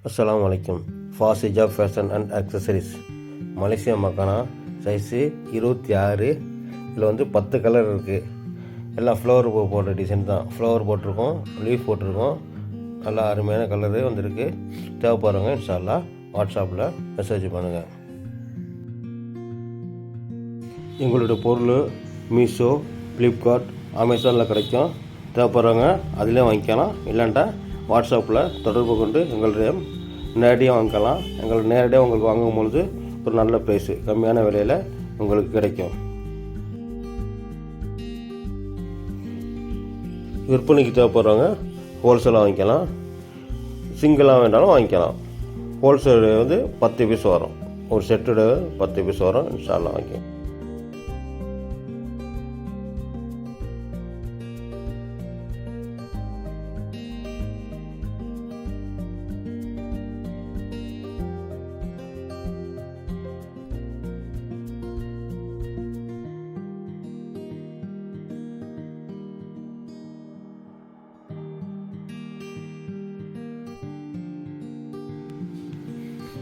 அஸ்ஸலாமு அலைக்கும். ஃபாஸ் ஹிஜாப் fashion and accessories Malaysia makhana size 26. இதில் வந்து 10 கலர் இருக்குது. எல்லாம் ஃப்ளவர் போட்ட டிசைன் தான். ஃப்ளவர் போட்டிருக்கோம், லீஃப் போட்டிருக்கோம். நல்லா அருமையான கலரு வந்திருக்கு. தேவைப்படுறவங்க இன்ஷா அல்லாஹ் வாட்ஸ்அப்பில் மெசேஜ் பண்ணுங்கள். எங்களுடைய பொருள் மீஷோ, ஃப்ளிப்கார்ட், அமேசானில் கிடைக்கும். தேவைப்படுறவங்க அதிலே வாங்கிக்கலாம். இல்லைன்ட்டா வாட்ஸ்அப்பில் தொடர்பு கொண்டு எங்களுடைய நேரடியாக வாங்கிக்கலாம். எங்களுக்கு நேரடியாக உங்களுக்கு வாங்கும்பொழுது ஒரு நல்ல ப்ரைஸு, கம்மியான விலையில் உங்களுக்கு கிடைக்கும். விற்பனைக்கு தேவைப்படுறவங்க ஹோல்சேலாக வாங்கிக்கலாம், சிங்கிளாக வேண்டாலும் வாங்கிக்கலாம். ஹோல்சேல் வந்து 10 பீஸ் வரும். ஒரு செட்டோட 10 பீஸ் வரும். இன்ஷா அல்லாஹ் வாங்கிக்கலாம்.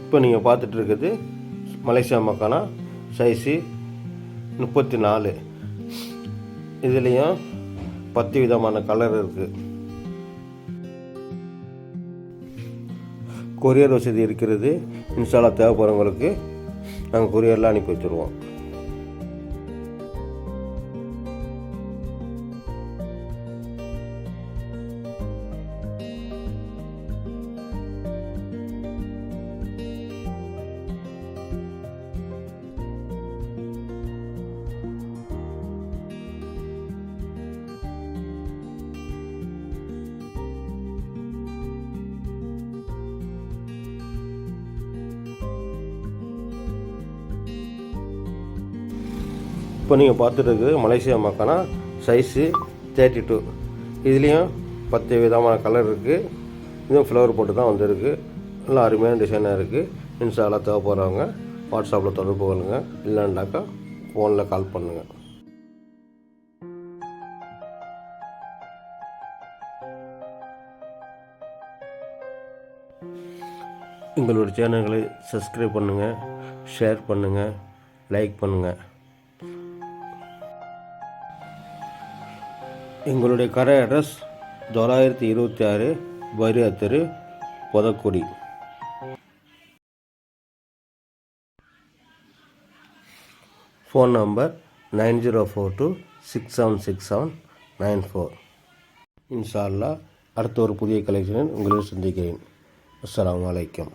இப்போ நீங்கள் பார்த்துட்டு இருக்குது மலேசியா மக்கானா சைஸு 34. இதுலேயும் 10 விதமான கலர் இருக்குது. கொரியர் வசதி இருக்கிறது. இன்ஷா அல்லாஹ் தேவைப்படுறவங்களுக்கு நாங்கள் கொரியரில் அனுப்பி வச்சுருவோம். இப்போ நீங்கள் பார்த்துட்டு இருக்குது மலேசியா மக்கானா சைஸு 32. இதுலேயும் 10 விதமான கலர் இருக்குது. இதுவும் ஃப்ளவர் போட்டு தான் வந்துருக்கு. நல்லா அருமையான டிசைனாக இருக்குது. இன்ஷா அல்லாஹ் தேவைப்படுறவங்க வாட்ஸ்அப்பில் தொடர்பு கொள்ளுங்கள். இல்லைன்னாக்கா ஃபோனில் கால் பண்ணுங்கள். எங்களுடைய சேனல்களை சப்ஸ்கிரைப் பண்ணுங்கள், ஷேர் பண்ணுங்கள், லைக் பண்ணுங்கள். எங்களுடைய கடை அட்ரஸ் 926 பைரியா தெரு, பொதக்குடி. Phone number 9042676794. இன்ஷா அல்லாஹ் அடுத்த ஒரு புதிய கலெக்ஷனில் உங்களை சந்திக்கிறேன். அஸ்ஸலாமு அலைக்கும்.